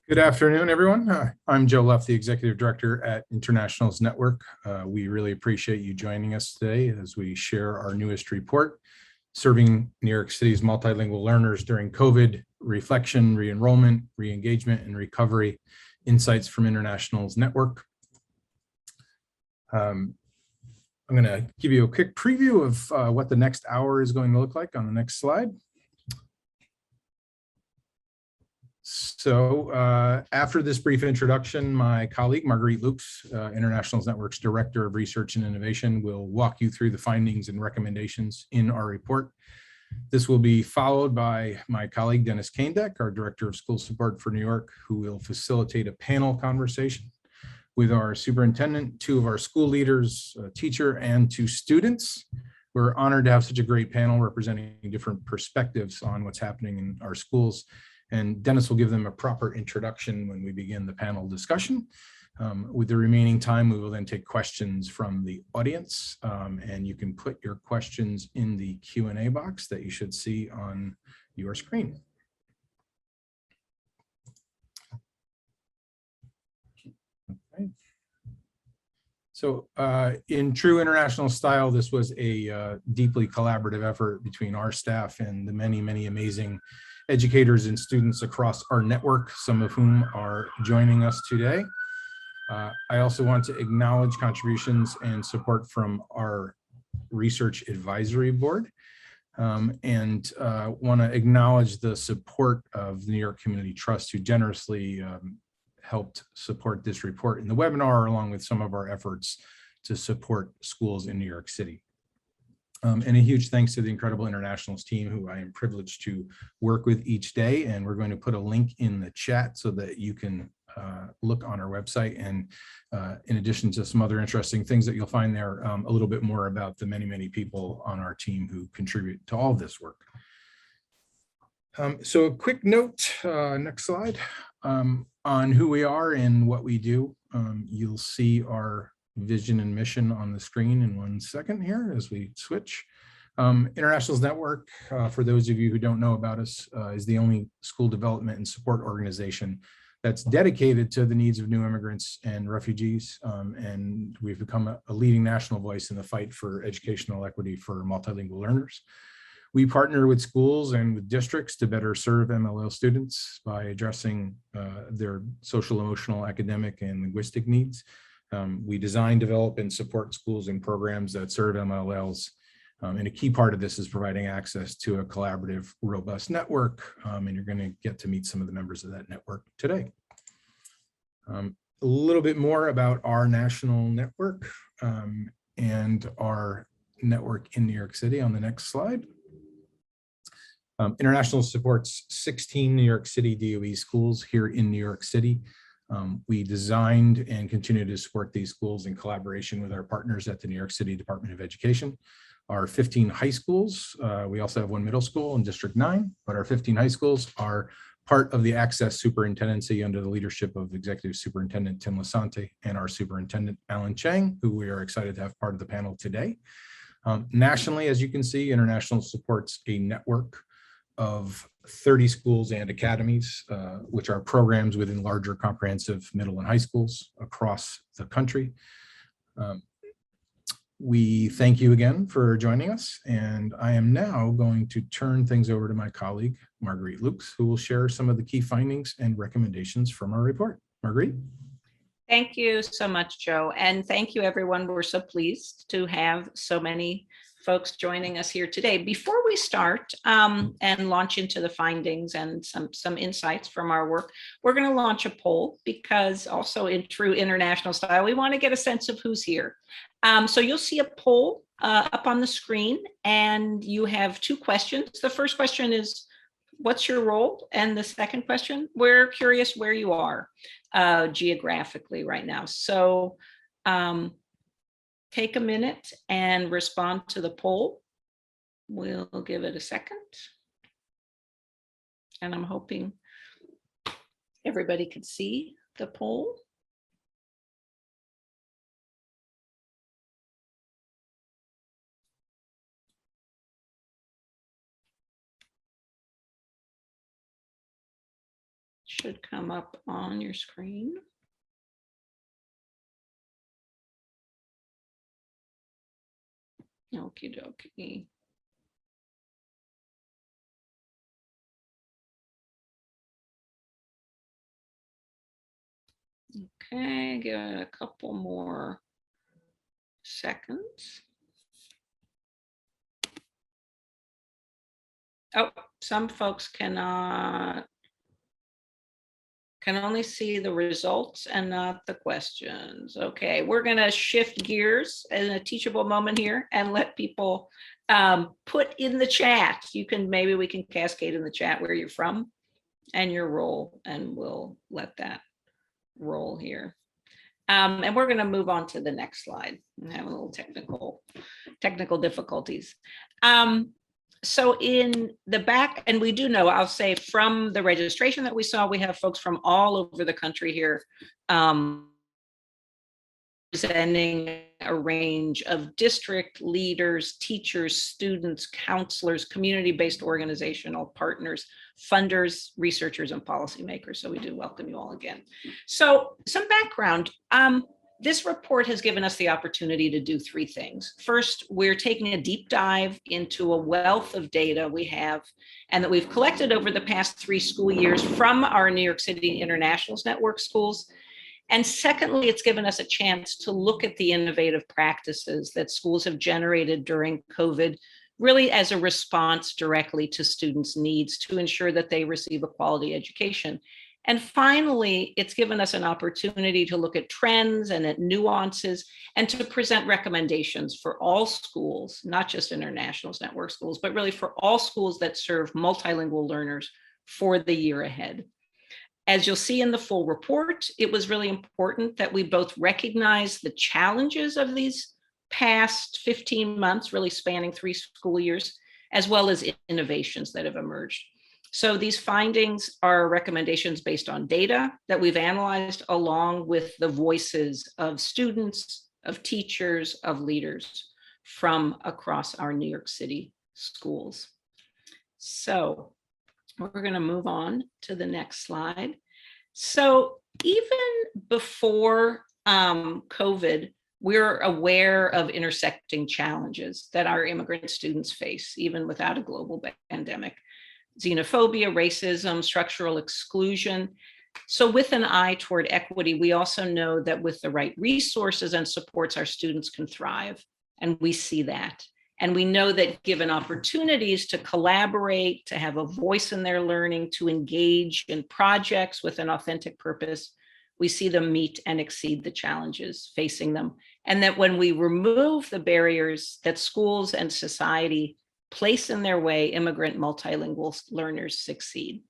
Good afternoon, everyone. I'm Joe Luff, the Executive Director at Internationals Network. We really appreciate you joining us today as we share our newest report, Serving New York City's Multilingual Learners During COVID, Reflection, Re-enrollment, Re-engagement, and Recovery, Insights from Internationals Network. I'm going to give you a quick preview of what the next hour is going to look like on the next slide. So after this brief introduction, my colleague, Marguerite Lukes, Internationals Network's Director of Research and Innovation, will walk you through the findings and recommendations in our report. This will be followed by my colleague, Dennis Kaindeck, our Director of School Support for New York, who will facilitate a panel conversation with our superintendent, two of our school leaders, a teacher, and two students. We're honored to have such a great panel representing different perspectives on what's happening in our schools. And Dennis will give them a proper introduction when we begin the panel discussion. With the remaining time, we will then take questions from the audience, and you can put your questions in the Q&A box that you should see on your screen. Okay. So in true international style, this was a deeply collaborative effort between our staff and the many, many amazing educators and students across our network, some of whom are joining us today. I also want to acknowledge contributions and support from our Research Advisory Board, and want to acknowledge the support of the New York Community Trust, who generously helped support this report in the webinar, along with some of our efforts to support schools in New York City. And a huge thanks to the incredible Internationals team, who I am privileged to work with each day. And we're going to put a link in the chat so that you can look on our website. And in addition to some other interesting things that you'll find there, a little bit more about the many, many people on our team who contribute to all of this work. So a quick note, next slide, on who we are and what we do. You'll see our vision and mission on the screen in 1 second here as we switch. Internationals Network, for those of you who don't know about us, is the only school development and support organization that's dedicated to the needs of new immigrants and refugees. And we've become a leading national voice in the fight for educational equity for multilingual learners. We partner with schools and with districts to better serve MLL students by addressing their social, emotional, academic, and linguistic needs. We design, develop, and support schools and programs that serve MLLs. And a key part of this is providing access to a collaborative, robust network. And you're going to get to meet some of the members of that network today. A little bit more about our national network and our network in New York City on the next slide. International supports 16 New York City DOE schools here in New York City. We designed and continue to support these schools in collaboration with our partners at the New York City Department of Education. Our 15 high schools, we also have one middle school in District 9, but our 15 high schools are part of the Access Superintendency under the leadership of Executive Superintendent Tim Lasante and our Superintendent Alan Chang, who we are excited to have part of the panel today. Nationally, as you can see, International supports a network of 30 schools and academies, which are programs within larger comprehensive middle and high schools across the country. We thank you again for joining us, and I am now going to turn things over to my colleague, Marguerite Lukes, who will share some of the key findings and recommendations from our report. Marguerite. Thank you so much, Joe, and thank you, everyone. We're so pleased to have so many folks joining us here today. Before we start and launch into the findings and some insights from our work, we're going to launch a poll, because also in true international style, we want to get a sense of who's here. So you'll see a poll up on the screen, and you have 2 questions. The first question is, what's your role? And the second question, we're curious where you are geographically right now. So take a minute and respond to the poll. We'll give it a second. And I'm hoping everybody could see the poll. should come up on your screen. Okie dokie. Okay, give it a couple more seconds. Oh, some folks can only see the results and not the questions. Okay, we're gonna shift gears in a teachable moment here and let people put in the chat. Maybe we can cascade in the chat where you're from and your role, and we'll let that roll here. And we're going to move on to the next slide. I have a little technical difficulties. So in the back, and we do know, I'll say from the registration that we saw, we have folks from all over the country here presenting a range of district leaders, teachers, students, counselors, community-based organizational partners, funders, researchers, and policymakers. So we do welcome you all again. So some background. This report has given us the opportunity to do three things. First, we're taking a deep dive into a wealth of data we have and that we've collected over the past 3 school years from our New York City Internationals Network schools. And secondly, it's given us a chance to look at the innovative practices that schools have generated during COVID, really as a response directly to students' needs to ensure that they receive a quality education. And finally, it's given us an opportunity to look at trends and at nuances and to present recommendations for all schools, not just Internationals Network schools, but really for all schools that serve multilingual learners for the year ahead. As you'll see in the full report, it was really important that we both recognize the challenges of these past 15 months, really spanning 3 school years, as well as innovations that have emerged. So these findings are recommendations based on data that we've analyzed along with the voices of students, of teachers, of leaders from across our New York City schools. So we're going to move on to the next slide. So even before COVID, we're aware of intersecting challenges that our immigrant students face, even without a global pandemic. Xenophobia, racism, structural exclusion. So with an eye toward equity, we also know that with the right resources and supports, our students can thrive. And we see that. And we know that given opportunities to collaborate, to have a voice in their learning, to engage in projects with an authentic purpose, we see them meet and exceed the challenges facing them. And that when we remove the barriers that schools and society place in their way, immigrant multilingual learners succeed.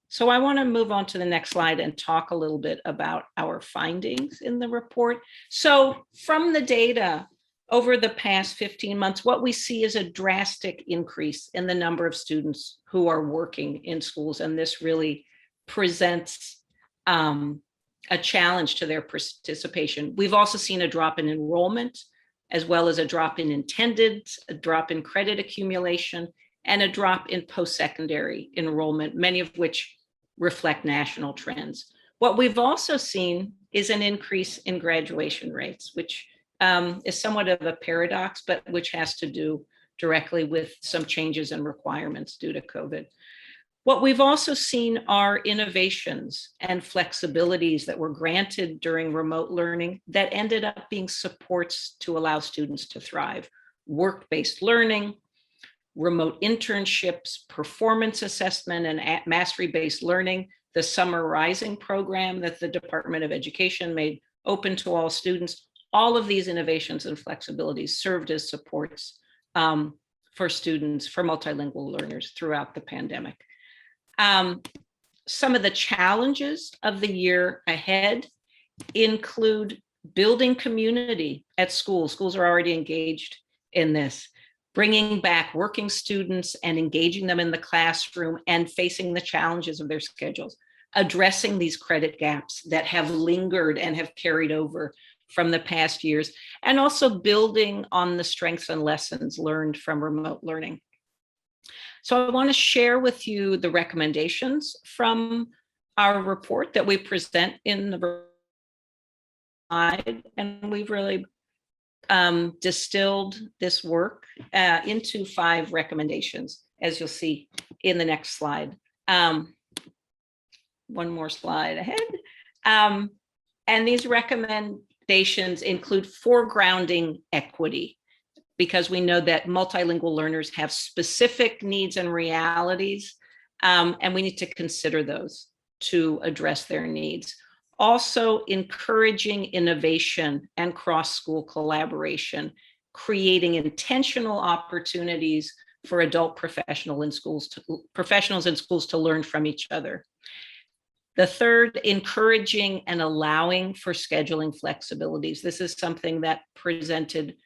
So I want to move on to the next slide and talk a little bit about our findings in the report. So from the data over the past 15 months, what we see is a drastic increase in the number of students who are working in schools. And this really presents a challenge to their participation. We've also seen a drop in enrollment, as well as a drop in attendance, a drop in credit accumulation, and a drop in post-secondary enrollment, many of which reflect national trends. What we've also seen is an increase in graduation rates, which is somewhat of a paradox, but which has to do directly with some changes in requirements due to COVID. What we've also seen are innovations and flexibilities that were granted during remote learning that ended up being supports to allow students to thrive. Work-based learning, remote internships, performance assessment, and mastery-based learning, the Summer Rising program that the Department of Education made open to all students. All of these innovations and flexibilities served as supports for students, for multilingual learners throughout the pandemic. Some of the challenges of the year ahead include building community at schools. Schools are already engaged in this, bringing back working students and engaging them in the classroom and facing the challenges of their schedules, addressing these credit gaps that have lingered and have carried over from the past years, and also building on the strengths and lessons learned from remote learning. So I want to share with you the recommendations from our report that we present in the slide, and we've really distilled this work into 5 recommendations, as you'll see in the next slide. One more slide ahead. And these recommendations include foregrounding equity, because we know that multilingual learners have specific needs and realities, and we need to consider those to address their needs. Also, encouraging innovation and cross-school collaboration, creating intentional opportunities for adult professionals in schools to learn from each other. The third, encouraging and allowing for scheduling flexibilities. This is something that presented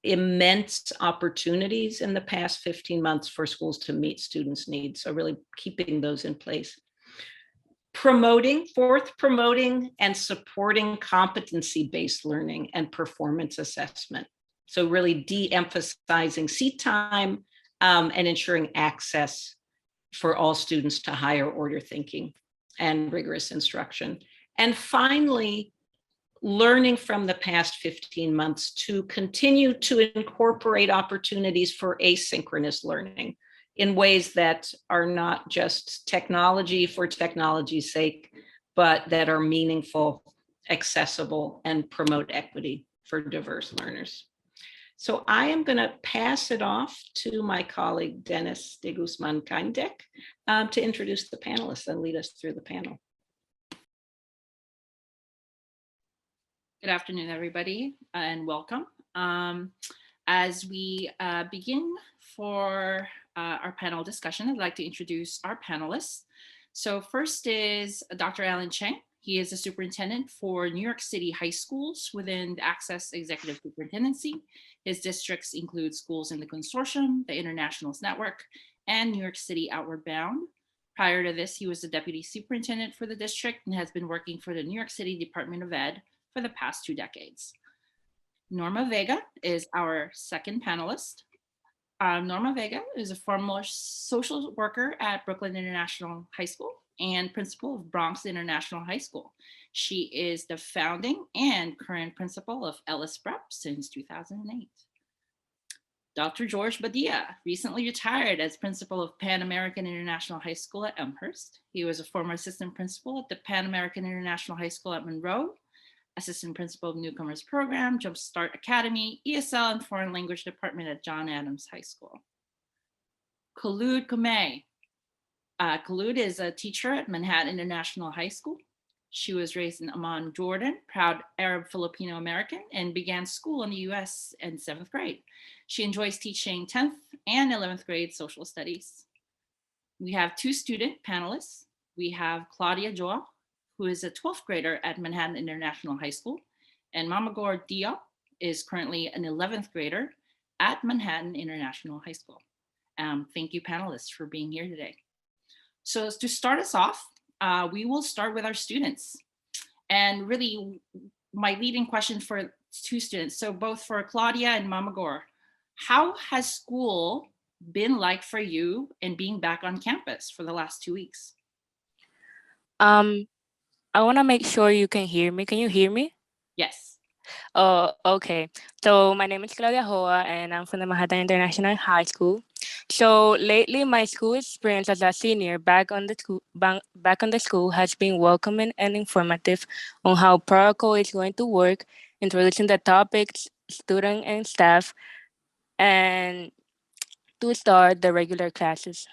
immense opportunities in the past 15 months for schools to meet students' needs. So really keeping those in place. Promoting and supporting competency-based learning and performance assessment. So really de-emphasizing seat time and ensuring access for all students to higher order thinking and rigorous instruction. And finally, learning from the past 15 months to continue to incorporate opportunities for asynchronous learning in ways that are not just technology for technology's sake, but that are meaningful, accessible, and promote equity for diverse learners. So I am going to pass it off to my colleague, Dennis de Guzman Kindek, to introduce the panelists and lead us through the panel. Good afternoon, everybody, and welcome. As we begin for our panel discussion, I'd like to introduce our panelists. So first is Dr. Alan Cheng. He is the superintendent for New York City high schools within the Access Executive Superintendency. His districts include schools in the consortium, the Internationals Network, and New York City Outward Bound. Prior to this, he was the deputy superintendent for the district and has been working for the New York City Department of Ed for the past 2 decades. Norma Vega is our second panelist. Norma Vega is a former social worker at Brooklyn International High School and principal of Bronx International High School. She is the founding and current principal of Ellis Prep since 2008. Dr. George Badia recently retired as principal of Pan American International High School at Elmhurst. He was a former assistant principal at the Pan American International High School at Monroe, assistant principal of Newcomers Program, Jumpstart Academy, ESL and Foreign Language Department at John Adams High School. Khulud Kumay. Khulud is a teacher at Manhattan International High School. She was raised in Amman, Jordan, proud Arab Filipino American, and began school in the US in 7th grade. She enjoys teaching 10th and 11th grade social studies. We have 2 student panelists. We have Claudia Joa, who is a 12th grader at Manhattan International High School, and Mamagor Diop is currently an 11th grader at Manhattan International High School. Thank you, panelists, for being here today. So to start us off, we will start with our students. And really, my leading question for 2 students, so both for Claudia and Mamagor, how has school been like for you in being back on campus for the last 2 weeks? I want to make sure you can hear me. Can you hear me? Yes. Oh, okay. So my name is Claudia Hoa, and I'm from the Manhattan International High School. So lately, my school experience as a senior back on the school has been welcoming and informative on how protocol is going to work, introducing the topics, student and staff, and to start the regular classes.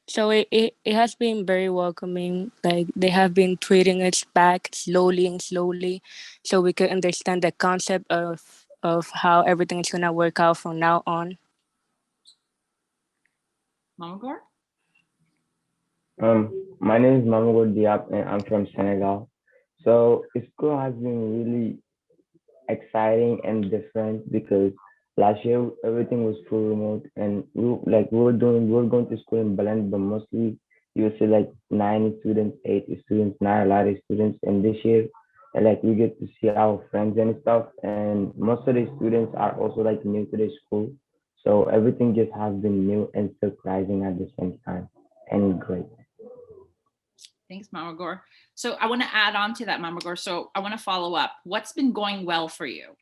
So it has been very welcoming. Like they have been treating us back slowly and slowly, so we could understand the concept of how everything is gonna work out from now on. Mamagor? My name is Mamadou Diop and I'm from Senegal. So school has been really exciting and different because last year everything was full remote and we were going to school in Belen, but mostly you would see like 9 students, 8 students, not a lot of students. And this year, we get to see our friends and stuff. And most of the students are also like new to the school. So everything just has been new and surprising at the same time and great. Thanks, Mama Gore. So I want to add on to that, Mama Gore. So I want to follow up. What's been going well for you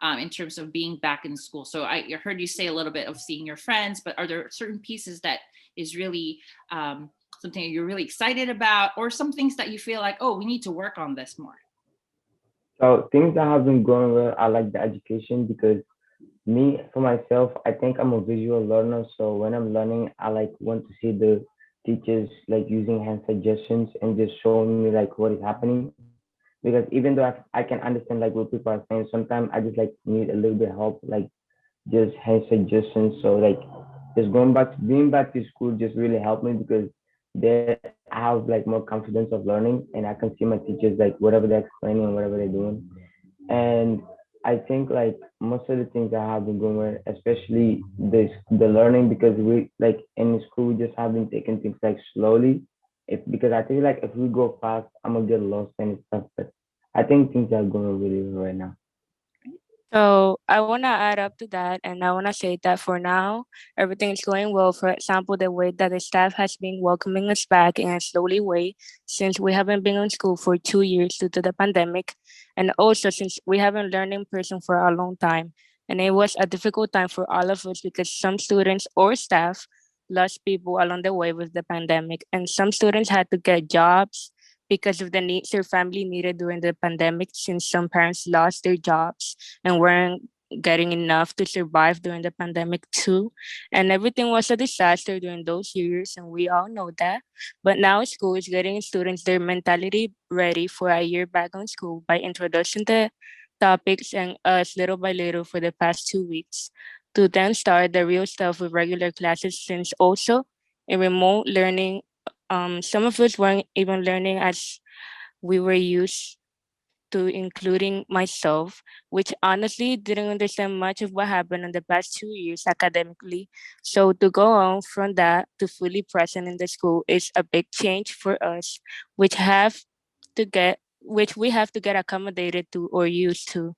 in terms of being back in school? So I heard you say a little bit of seeing your friends, but are there certain pieces that is really something you're really excited about, or some things that you feel like, oh, we need to work on this more? So things that have been going well, I like the education because me, for myself, I think I'm a visual learner. So when I'm learning, I like want to see the teachers like using hand suggestions and just showing me like what is happening. Because even though I can understand like what people are saying, sometimes I just like need a little bit of help, like just hand suggestions. So like just being back to school just really helped me because there I have like more confidence of learning and I can see my teachers like whatever they're explaining and whatever they're doing. And I think like most of the things that have been going well, especially the learning because we like in school we just have been taking things like slowly. If because I feel like if we go fast, I'm gonna get lost and stuff. But I think things are going really well right now. So I want to add up to that, and I want to say that for now, everything is going well. For example, the way that the staff has been welcoming us back in a slowly way since we haven't been in school for 2 years due to the pandemic, and also since we haven't learned in person for a long time. And it was a difficult time for all of us because some students or staff lost people along the way with the pandemic, and some students had to get jobs because of the needs their family needed during the pandemic since some parents lost their jobs and weren't getting enough to survive during the pandemic too. And everything was a disaster during those years, and we all know that. But now school is getting students their mentality ready for a year back on school by introducing the topics and us little by little for the past 2 weeks to then start the real stuff with regular classes since also in remote learning some of us weren't even learning as we were used to, including myself, which honestly didn't understand much of what happened in the past 2 years academically. So to go on from that to fully present in the school is a big change for us, which we have to get accommodated to or used to.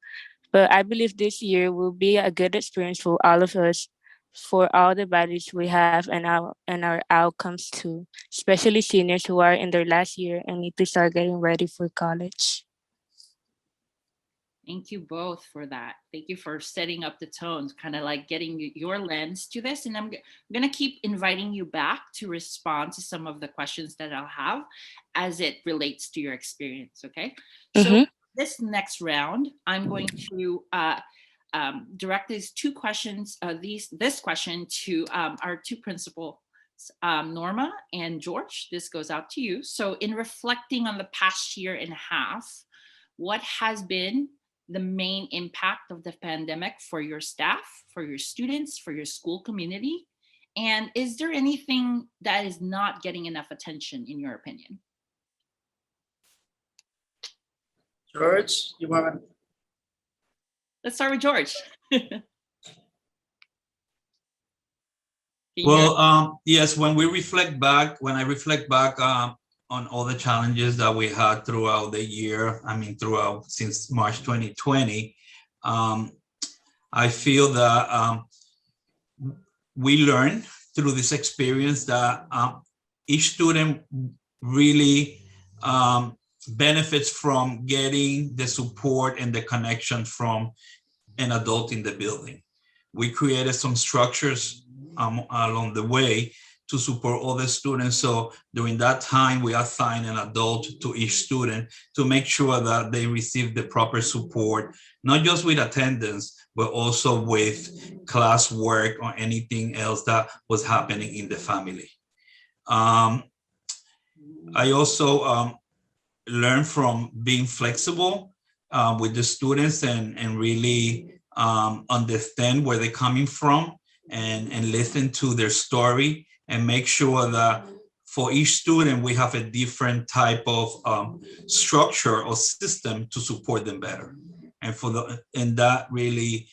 But I believe this year will be a good experience for all of us, for all the values we have and our outcomes too, especially seniors who are in their last year and need to start getting ready for college. Thank you both for that. Thank you for setting up the tones, kind of like getting your lens to this. And I'm going to keep inviting you back to respond to some of the questions that I'll have as it relates to your experience. Okay. So Mm-hmm. this next round, I'm going to direct these two questions, this question to our two principals, Norma and George. This goes out to you. So in reflecting on the past year and a half, what has been the main impact of the pandemic for your staff, for your students, for your school community? And is there anything that is not getting enough attention in your opinion? George, you want to? Let's start with George. Well, yes, when I reflect back on all the challenges that we had throughout the year, since March 2020, I feel that we learned through this experience that each student really benefits from getting the support and the connection from an adult in the building. We created some structures along the way to support all the students. So during that time, we assign an adult to each student to make sure that they receive the proper support, not just with attendance, but also with classwork or anything else that was happening in the family. I also learned from being flexible with the students and really understand where they're coming from and listen to their story and make sure that for each student, we have a different type of structure or system to support them better. And that really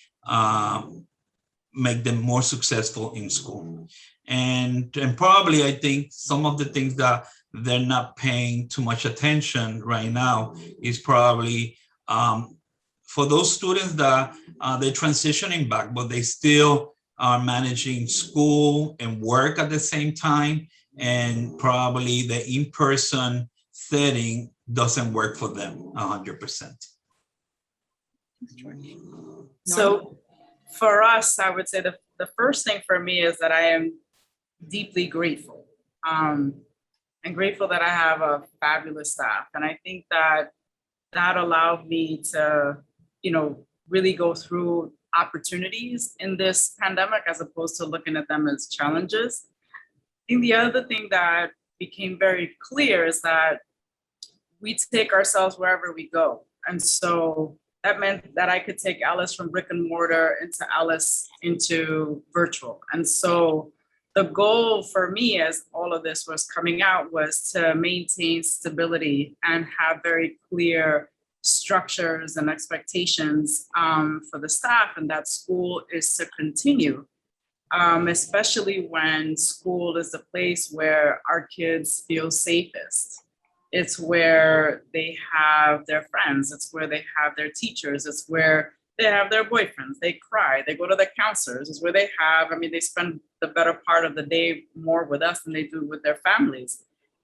make them more successful in school. And probably I think some of the things that they're not paying too much attention right now is probably for those students that they're transitioning back, but they still are managing school and work at the same time. And probably the in-person setting doesn't work for them 100%. So for us, I would say the first thing for me is that I am deeply grateful. And grateful that I have a fabulous staff. And I think that allowed me to, really go through opportunities in this pandemic as opposed to looking at them as challenges. I think the other thing that became very clear is that we take ourselves wherever we go. And so that meant that I could take Alice from brick and mortar into Alice into virtual. And so the goal for me as all of this was coming out was to maintain stability and have very clear structures and expectations for the staff, and that school is to continue, especially when school is the place where our kids feel safest. It's where they have their friends. It's where they have their teachers. It's where they have their boyfriends. They cry. They go to the counselors. It's where they have, they spend the better part of the day more with us than they do with their families.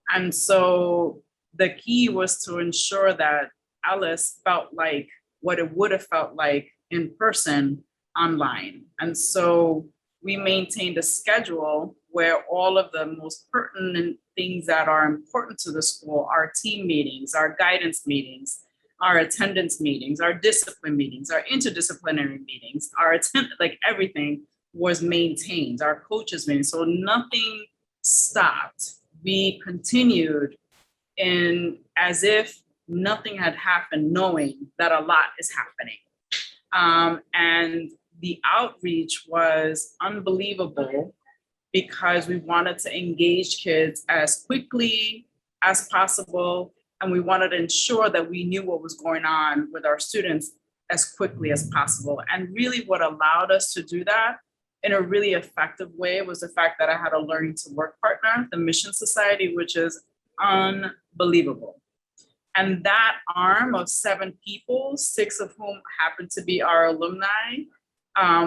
And so the key was to ensure that Alice felt like what it would have felt like in person online. And so we maintained a schedule where all of the most pertinent things that are important to the school, our team meetings, our guidance meetings, our attendance meetings, our discipline meetings, our interdisciplinary meetings, everything was maintained, our coaches meetings. So nothing stopped. We continued in as if nothing had happened, knowing that a lot is happening. And the outreach was unbelievable because we wanted to engage kids as quickly as possible. And we wanted to ensure that we knew what was going on with our students as quickly as possible. And really what allowed us to do that in a really effective way was the fact that I had a learning to work partner, the Mission Society, which is unbelievable. And that arm of 7 people, 6 of whom happen to be our alumni,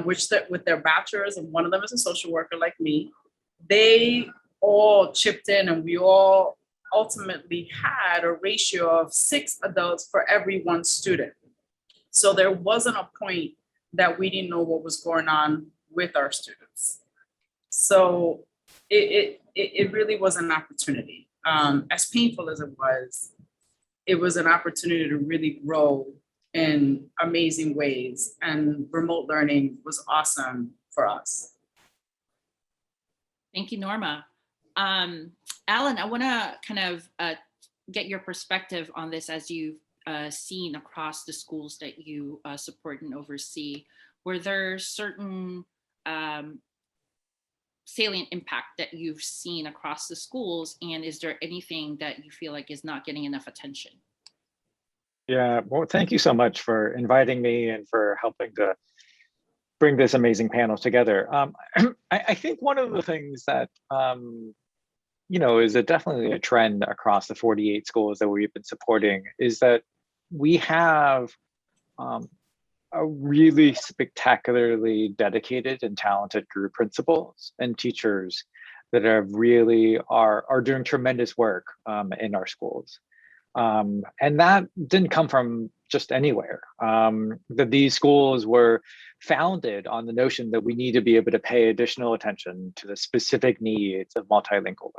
with their bachelors, and one of them is a social worker like me, they all chipped in, and we all ultimately had a ratio of 6 adults for every 1 student. So there wasn't a point that we didn't know what was going on with our students. So it really was an opportunity. As painful as it was an opportunity to really grow in amazing ways, and remote learning was awesome for us. Thank you, Norma. Alan, I want to kind of get your perspective on this as you've seen across the schools that you support and oversee. Were there certain salient impact that you've seen across the schools, and is there anything that you feel like is not getting enough attention? Yeah, well, thank you so much for inviting me and for helping to bring this amazing panel together. I think one of the things that, is definitely a trend across the 48 schools that we've been supporting is that we have a really spectacularly dedicated and talented group principals and teachers that are doing tremendous work in our schools. And that didn't come from just anywhere. That these schools were founded on the notion that we need to be able to pay additional attention to the specific needs of multilingual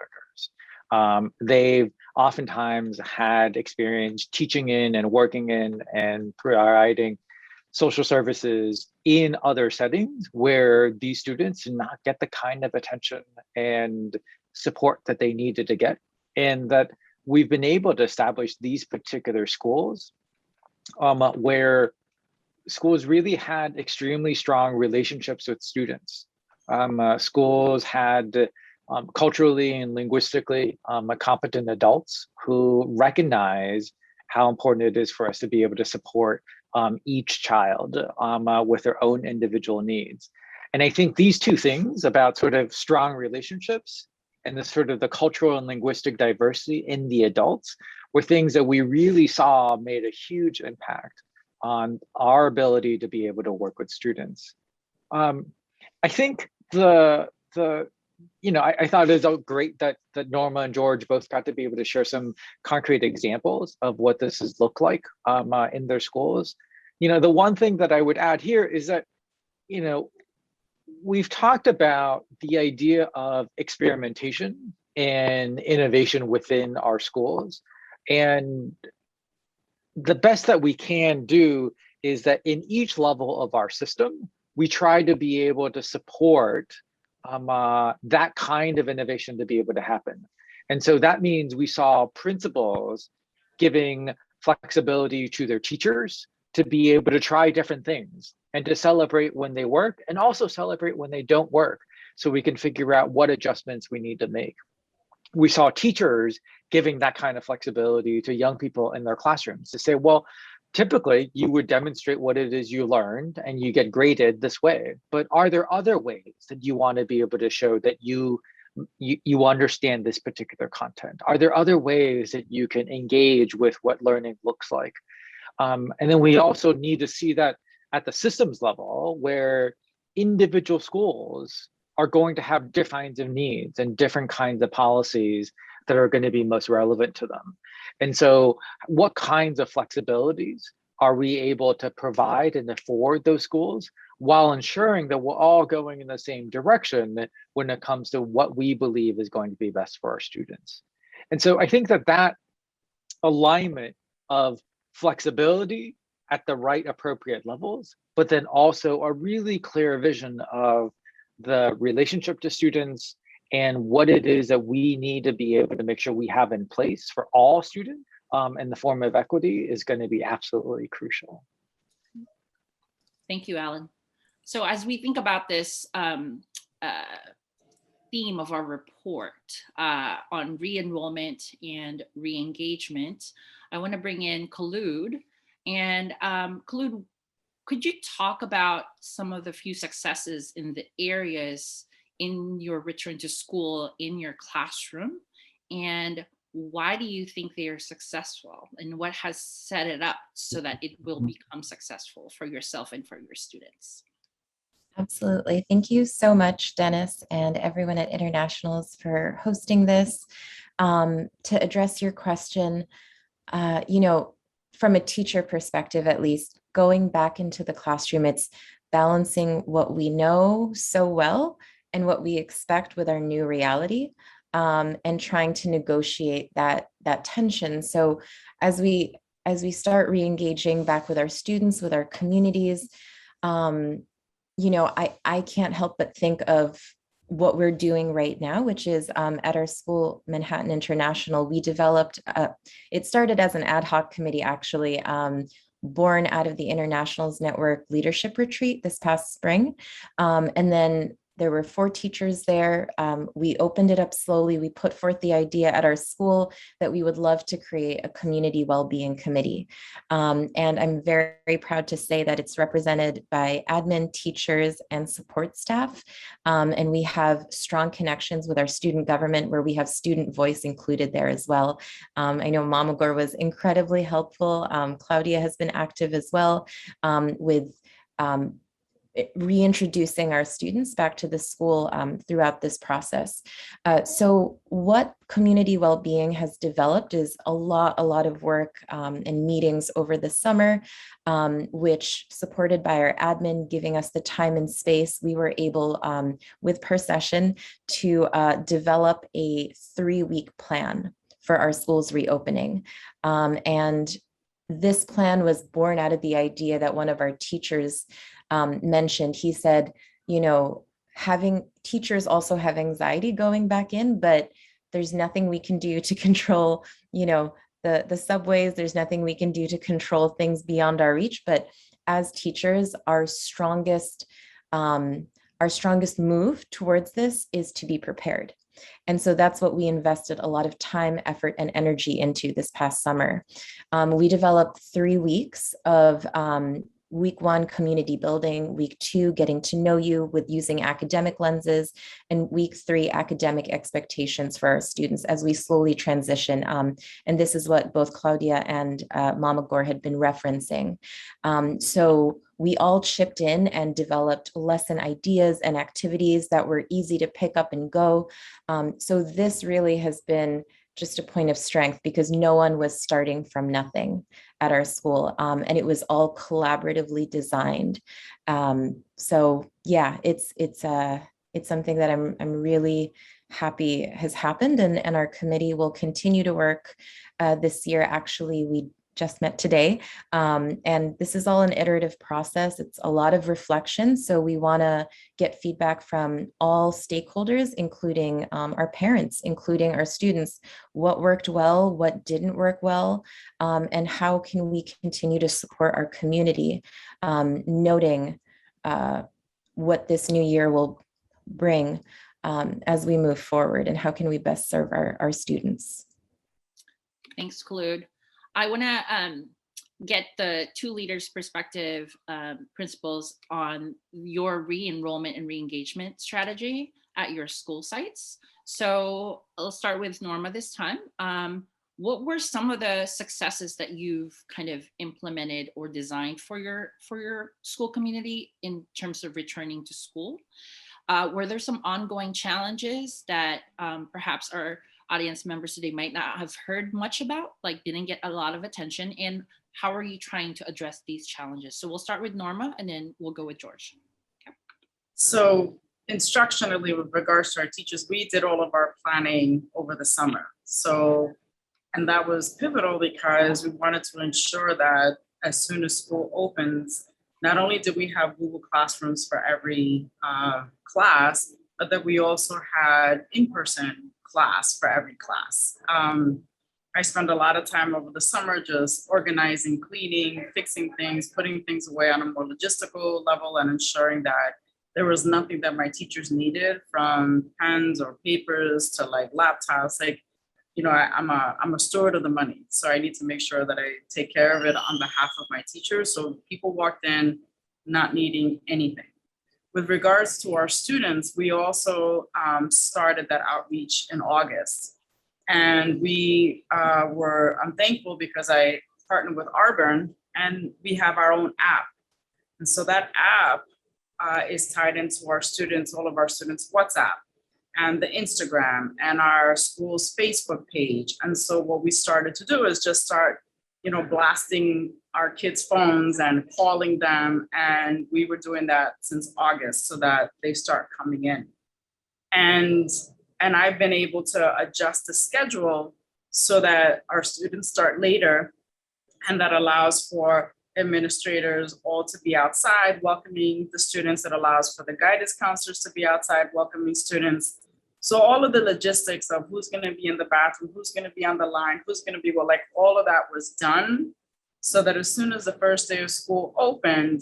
learners. They've oftentimes had experience teaching in and working in and providing social services in other settings where these students did not get the kind of attention and support that they needed to get. And that we've been able to establish these particular schools where schools really had extremely strong relationships with students. Schools had culturally and linguistically competent adults who recognize how important it is for us to be able to support each child with their own individual needs. And I think these two things about sort of strong relationships and the sort of the cultural and linguistic diversity in the adults were things that we really saw made a huge impact on our ability to be able to work with students. I think the I thought it was great that Norma and George both got to be able to share some concrete examples of what this has looked like in their schools. The one thing that I would add here is that, we've talked about the idea of experimentation and innovation within our schools. And the best that we can do is that in each level of our system, we try to be able to support that kind of innovation to be able to happen. And so that means we saw principals giving flexibility to their teachers to be able to try different things and to celebrate when they work and also celebrate when they don't work, so we can figure out what adjustments we need to make. We saw teachers giving that kind of flexibility to young people in their classrooms to say, well, typically you would demonstrate what it is you learned and you get graded this way, but are there other ways that you want to be able to show that you understand this particular content? Are there other ways that you can engage with what learning looks like? And then we also need to see that at the systems level, where individual schools are going to have different kinds of needs and different kinds of policies that are going to be most relevant to them. And so what kinds of flexibilities are we able to provide and afford those schools while ensuring that we're all going in the same direction when it comes to what we believe is going to be best for our students? And so I think that alignment of flexibility at the right appropriate levels, but then also a really clear vision of the relationship to students and what it is that we need to be able to make sure we have in place for all students in the form of equity is going to be absolutely crucial. Thank you, Alan. So as we think about this theme of our report on re-enrollment and re-engagement, I want to bring in Khulud. And Khulud, could you talk about some of the few successes in the areas in your return to school in your classroom, and why do you think they are successful, and what has set it up so that it will become successful for yourself and for your students? Absolutely. Thank you so much, Dennis, and everyone at Internationals for hosting this. To address your question, from a teacher perspective, at least, going back into the classroom, it's balancing what we know so well and what we expect with our new reality, and trying to negotiate that tension. So as we start re-engaging back with our students, with our communities, I can't help but think of what we're doing right now, which is at our school, Manhattan International, we developed, it started as an ad hoc committee, actually, born out of the Internationals Network Leadership Retreat this past spring. And then there were 4 teachers there. We opened it up slowly. We put forth the idea at our school that we would love to create a community well-being committee. And I'm very, very proud to say that it's represented by admin, teachers, and support staff. And we have strong connections with our student government, where we have student voice included there as well. I know Mama Gore was incredibly helpful. Claudia has been active as well with reintroducing our students back to the school throughout this process. So what community well-being has developed is a lot of work and meetings over the summer, which, supported by our admin giving us the time and space, we were able, with per session, to develop a 3-week plan for our school's reopening. And this plan was born out of the idea that one of our teachers mentioned. He said, having teachers also have anxiety going back in, but there's nothing we can do to control, the subways. There's nothing we can do to control things beyond our reach. But as teachers, our strongest move towards this is to be prepared. And so that's what we invested a lot of time, effort, and energy into this past summer. We developed 3 weeks of week 1, community building, week 2, getting to know you with using academic lenses, and week 3, academic expectations for our students as we slowly transition. And this is what both Claudia and Mama Gore had been referencing. So we all chipped in and developed lesson ideas and activities that were easy to pick up and go. So this really has been just a point of strength because no one was starting from nothing at our school, and it was all collaboratively designed. So yeah, it's something that I'm really happy has happened, and our committee will continue to work this year. Actually, we just met today, and this is all an iterative process. It's a lot of reflection, so we want to get feedback from all stakeholders, including our parents, including our students. What worked well, what didn't work well, and how can we continue to support our community, noting what this new year will bring as we move forward, and how can we best serve our students. Thanks, Khulud. I want to get the two leaders' perspective, principals, on your re-enrollment and re-engagement strategy at your school sites. So I'll start with Norma this time. What were some of the successes that you've kind of implemented or designed for your school community in terms of returning to school? Were there some ongoing challenges that perhaps our audience members today might not have heard much about, like didn't get a lot of attention, and how are you trying to address these challenges? So we'll start with Norma and then we'll go with George. Okay. So instructionally, with regards to our teachers, we did all of our planning over the summer. So, and that was pivotal because we wanted to ensure that as soon as school opens, not only did we have Google Classrooms for every class, but that we also had in-person class for every class. I spent a lot of time over the summer just organizing, cleaning, fixing things, putting things away on a more logistical level, and ensuring that there was nothing that my teachers needed, from pens or papers to like laptops. Like, you know, I'm a steward of the money, so I need to make sure that I take care of it on behalf of my teachers. So people walked in not needing anything. With regards to our students, we also started that outreach in August. And I'm thankful because I partnered with Auburn and we have our own app. And so that app is tied into all of our students' WhatsApp and the Instagram and our school's Facebook page. And so what we started to do is just start, blasting our kids' phones and calling them. And we were doing that since August so that they start coming in. And I've been able to adjust the schedule so that our students start later, and that allows for administrators all to be outside welcoming the students. It allows for the guidance counselors to be outside welcoming students. So all of the logistics of who's going to be in the bathroom, who's going to be on the line, who's going to be all of that was done, so that as soon as the first day of school opened,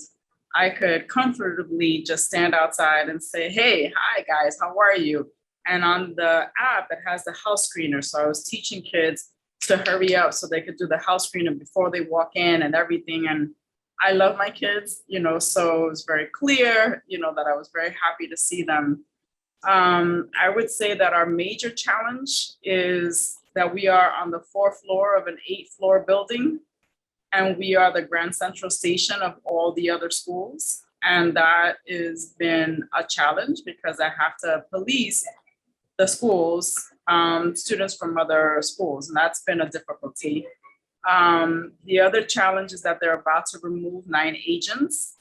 I could comfortably just stand outside and say, hey, hi guys, how are you? And on the app, it has the house screener. So I was teaching kids to hurry up so they could do the house screener before they walk in and everything. And I love my kids, so it was very clear, that I was very happy to see them. I would say that our major challenge is that we are on the 4th floor of an 8-floor building, and we are the Grand Central Station of all the other schools. And that has been a challenge because I have to police the schools, students from other schools, and that's been a difficulty. The other challenge is that they're about to remove 9 agents.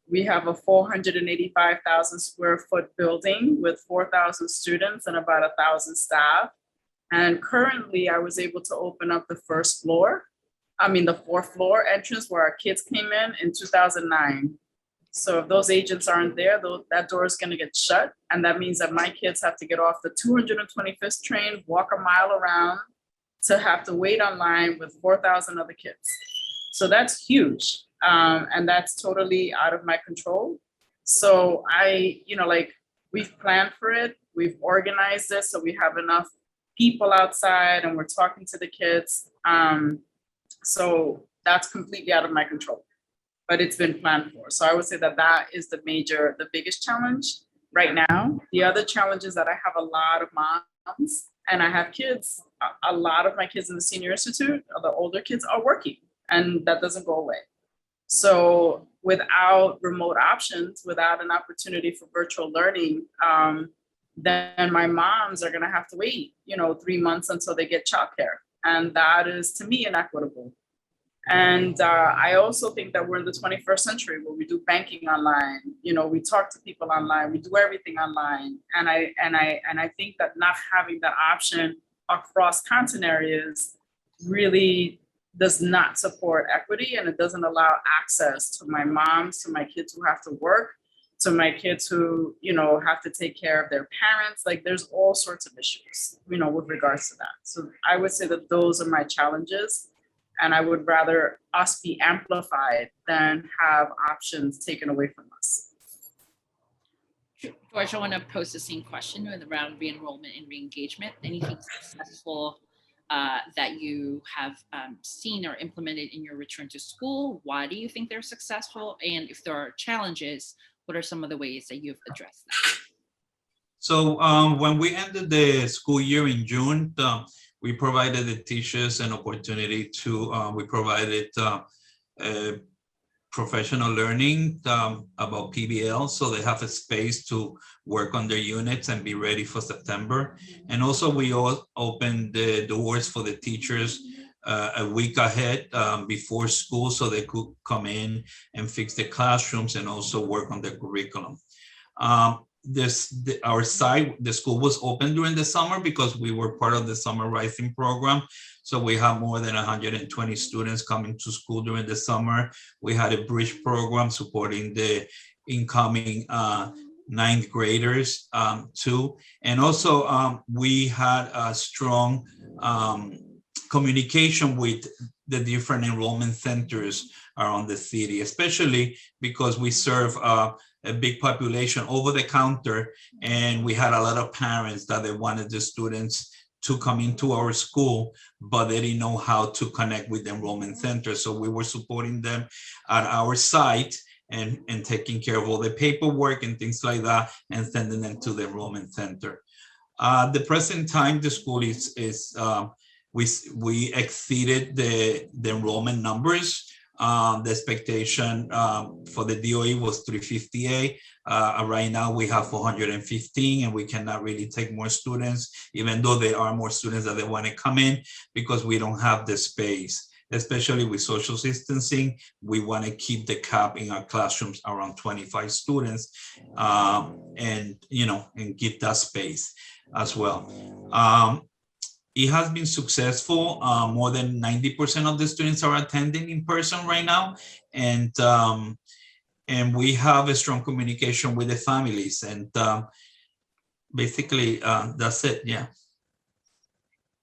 We have a 485,000 square foot building with 4,000 students and about 1,000 staff. And currently I was able to open up the 4th floor entrance where our kids came in 2009. So if those agents aren't there, that door is going to get shut. And that means that my kids have to get off the 225th train, walk a mile around to have to wait online with 4,000 other kids. So that's huge. And that's totally out of my control. So we've planned for it. We've organized this so we have enough people outside and we're talking to the kids. So that's completely out of my control. but it's been planned for. So I would say that that is the biggest challenge right now. The other challenge is that I have a lot of moms and I have kids. A lot of my kids in the senior institute, the older kids, are working, and that doesn't go away. So without remote options, without an opportunity for virtual learning, then my moms are going to have to wait, 3 months until they get childcare. And that is, to me, inequitable. And I also think that we're in the 21st century where we do banking online. We talk to people online. We do everything online. And I think that not having that option across content areas really does not support equity, and it doesn't allow access to my moms, to my kids who have to work, to my kids who, have to take care of their parents. Like, there's all sorts of issues, with regards to that. So I would say that those are my challenges. And I would rather us be amplified than have options taken away from us. George, I want to pose the same question around re-enrollment and re-engagement. Anything successful that you have seen or implemented in your return to school? Why do you think they're successful? And if there are challenges, what are some of the ways that you've addressed that? So when we ended the school year in June, we provided the teachers an opportunity to, we provided professional learning about PBL, so they have a space to work on their units and be ready for September. And also we all opened the doors for the teachers a week ahead before school, so they could come in and fix the classrooms and also work on the curriculum. Our site, the school was open during the summer because we were part of the Summer Rising program. So we have more than 120 students coming to school during the summer. We had a bridge program supporting the incoming ninth graders too. And also we had a strong communication with the different enrollment centers around the city, especially because we serve a big population over the counter, and we had a lot of parents that they wanted the students to come into our school, but they didn't know how to connect with the enrollment center. So we were supporting them at our site and taking care of all the paperwork and things like that and sending them to the enrollment center. The present time, the school we exceeded the enrollment numbers. The expectation for the DOE was 358. Right now we have 415, and we cannot really take more students, even though there are more students that they want to come in, because we don't have the space. Especially with social distancing, we want to keep the cap in our classrooms around 25 students, and give that space as well. It has been successful. More than 90% of the students are attending in person right now. And we have a strong communication with the families. And basically, that's it. Yeah.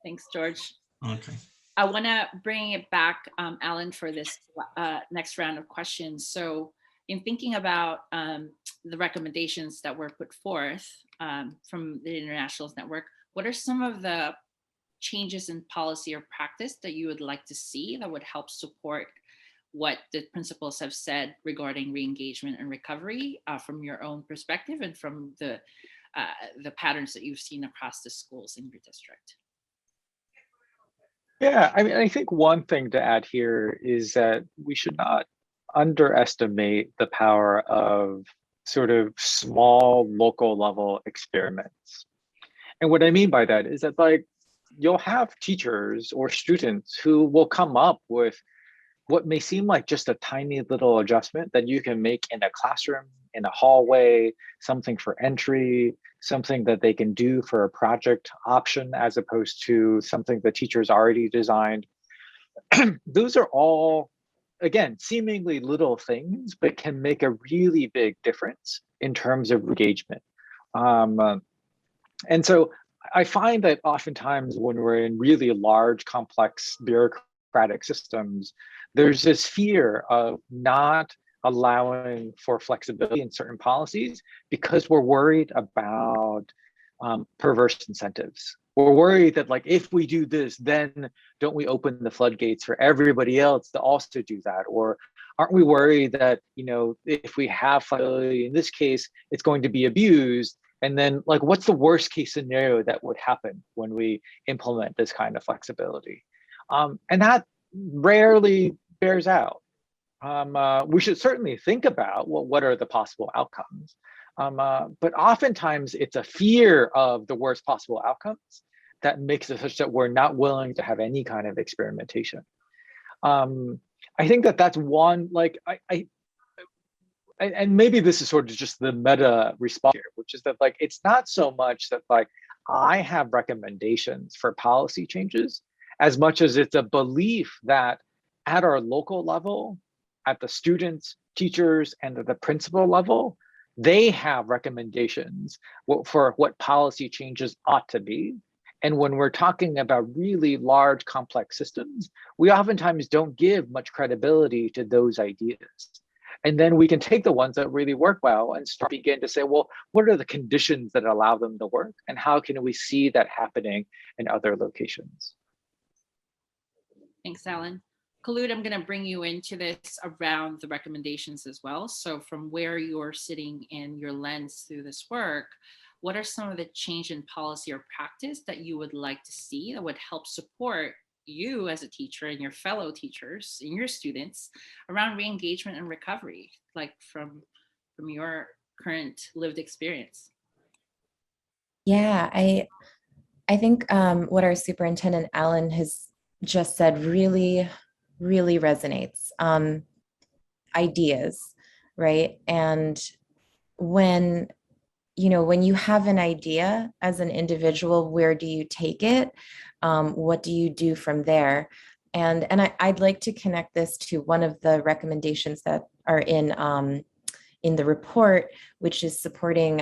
Thanks, George. Okay. I want to bring it back, Alan, for this next round of questions. So in thinking about the recommendations that were put forth from the Internationals Network, what are some of the changes in policy or practice that you would like to see that would help support what the principals have said regarding re-engagement and recovery from your own perspective and from the patterns that you've seen across the schools in your district? Yeah, I mean, I think one thing to add here is that we should not underestimate the power of sort of small local level experiments. And what I mean by that is that, like, you'll have teachers or students who will come up with what may seem like just a tiny little adjustment that you can make in a classroom, in a hallway, something for entry, something that they can do for a project option as opposed to something the teacher's already designed. Those are all, again, seemingly little things, but can make a really big difference in terms of engagement. And so I find that oftentimes when we're in really large, complex bureaucratic systems, there's this fear of not allowing for flexibility in certain policies because we're worried about perverse incentives. We're worried that, like, if we do this, then don't we open the floodgates for everybody else to also do that? Or aren't we worried that, you know, if we have flexibility in this case, it's going to be abused? And then like, what's the worst case scenario that would happen when we implement this kind of flexibility? And that rarely bears out. We should certainly think about, well, what are the possible outcomes? But oftentimes it's a fear of the worst possible outcomes that makes it such that we're not willing to have any kind of experimentation. I think that that's one, like, and maybe this is sort of just the meta response here, which is that like, it's not so much that like, I have recommendations for policy changes, as much as it's a belief that at our local level, at the students, teachers, and at the principal level, they have recommendations for what policy changes ought to be. And when we're talking about really large, complex systems, we oftentimes don't give much credibility to those ideas. And then we can take the ones that really work well and begin to say, well, what are the conditions that allow them to work? And how can we see that happening in other locations? Thanks, Alan. Khulud, I'm going to bring you into this around the recommendations as well. So from where you're sitting in your lens through this work, what are some of the change in policy or practice that you would like to see that would help support you as a teacher and your fellow teachers and your students around re-engagement and recovery, like from your current lived experience? Yeah, I think what our superintendent Alan has just said really resonates. Ideas, right? And when you have an idea as an individual, where do you take it? What do you do from there? And I'd like to connect this to one of the recommendations that are in the report, which is supporting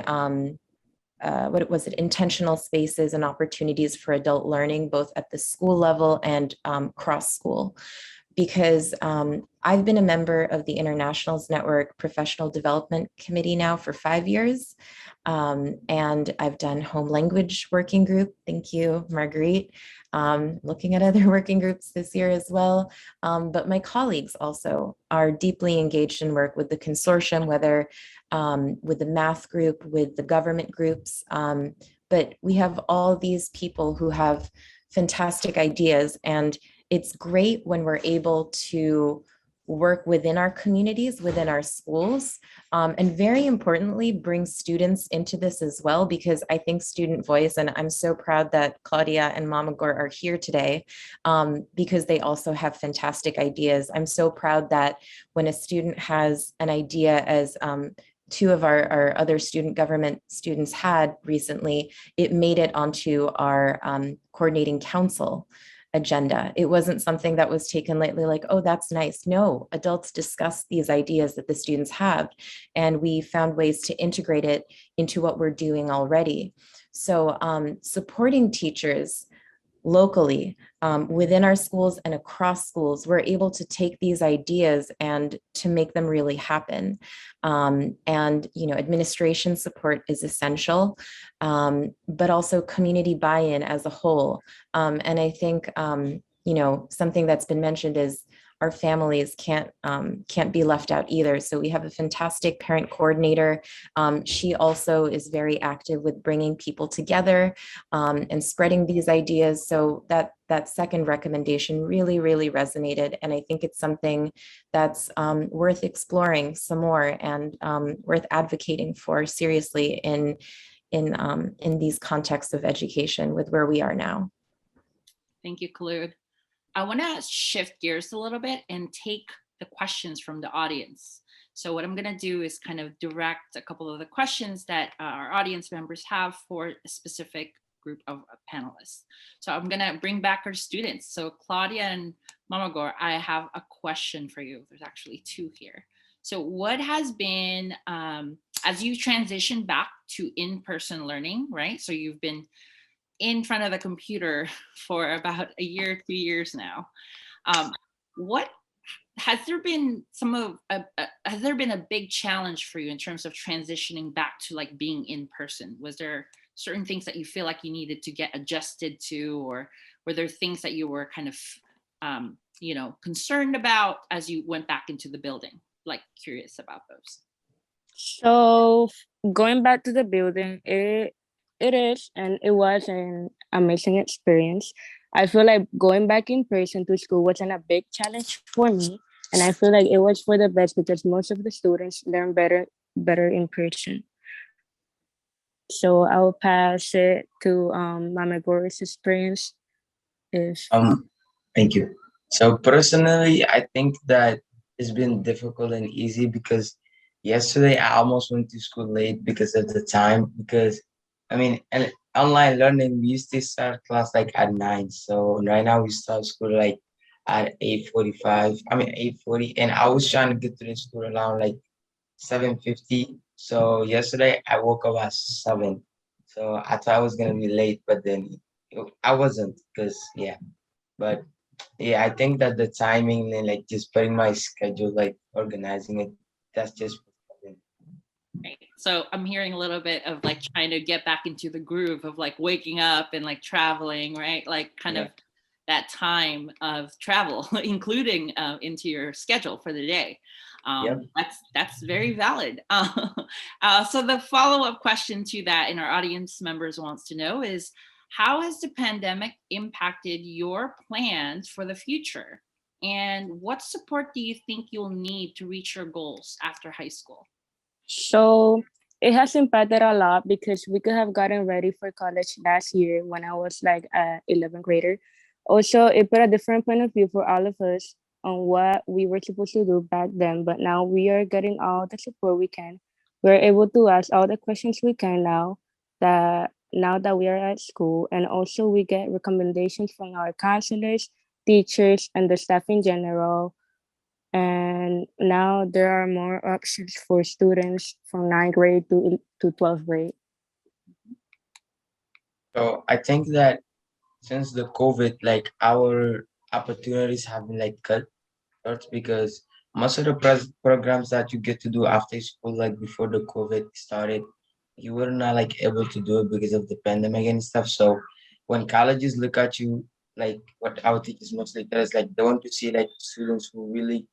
what was it? Intentional spaces and opportunities for adult learning, both at the school level and cross school. Because I've been a member of the Internationals Network Professional Development Committee now for 5 years. And I've done home language working group. Thank you, Marguerite. Looking at other working groups this year as well. But my colleagues also are deeply engaged in work with the consortium, whether with the math group, with the government groups. But we have all these people who have fantastic ideas, and it's great when we're able to work within our communities, within our schools, and very importantly, bring students into this as well, because I think student voice, and I'm so proud that Claudia and Mama Gore are here today, because they also have fantastic ideas. I'm so proud that when a student has an idea, as two of our other student government students had recently, it made it onto our coordinating council agenda. It wasn't something that was taken lightly, like, oh, that's nice. No, adults discuss these ideas that the students have, and we found ways to integrate it into what we're doing already. So supporting teachers locally within our schools and across schools, we're able to take these ideas and to make them really happen. And administration support is essential, but also community buy-in as a whole. And I think something that's been mentioned is our families can't be left out either. So we have a fantastic parent coordinator. She also is very active with bringing people together and spreading these ideas. So that second recommendation really resonated. And I think it's something that's worth exploring some more and worth advocating for seriously in these contexts of education with where we are now. Thank you, Khulud. I want to shift gears a little bit and take the questions from the audience. So what I'm going to do is kind of direct a couple of the questions that our audience members have for a specific group of panelists. So I'm going to bring back our students. So Claudia and Mama Gore, I have a question for you. There's actually two here. So what has been, as you transition back to in-person learning, right? So you've been in front of the computer for about a year, 2 years now. What has there been has there been a big challenge for you in terms of transitioning back to like being in person? Was there certain things that you feel like you needed to get adjusted to, or were there things that you were kind of concerned about as you went back into the building? Like, curious about those. So going back to the building, it is and it was an amazing experience. I feel like going back in person to school wasn't a big challenge for me, and I feel like it was for the best because most of the students learn better in person. So I'll pass it to Mama Gore's experience. Is Um, Thank you. So personally, I think that it's been difficult and easy because yesterday I almost went to school late because of the time. Because I mean, and online learning, we used to start class like at 9. So right now we start school like at 8:45. I mean 8:40, and I was trying to get to the school around like 7:50. So yesterday I woke up at 7. So I thought I was gonna be late, but then I wasn't because yeah. But yeah, I think that the timing and like just putting my schedule, like organizing it, that's just Right. So I'm hearing a little bit of like trying to get back into the groove of like waking up and like traveling, right? Like kind of that time of travel, including into your schedule for the day. Yep. That's very valid. So the follow-up question to that, and our audience members wants to know, is how has the pandemic impacted your plans for the future? And what support do you think you'll need to reach your goals after high school? So it has impacted a lot because we could have gotten ready for college last year when I was like a 11th grader. Also, it put a different point of view for all of us on what we were supposed to do back then. But now we are getting all the support we can. We're able to ask all the questions we can now that we are at school. And also we get recommendations from our counselors, teachers, and the staff in general. And now there are more options for students from 9th grade to 12th grade. So I think that since the COVID, like our opportunities have been like cut short because most of the programs that you get to do after school, like before the COVID started, you were not like able to do it because of the pandemic and stuff. So when colleges look at you, like what our teachers mostly tell us, like they want to see like students who really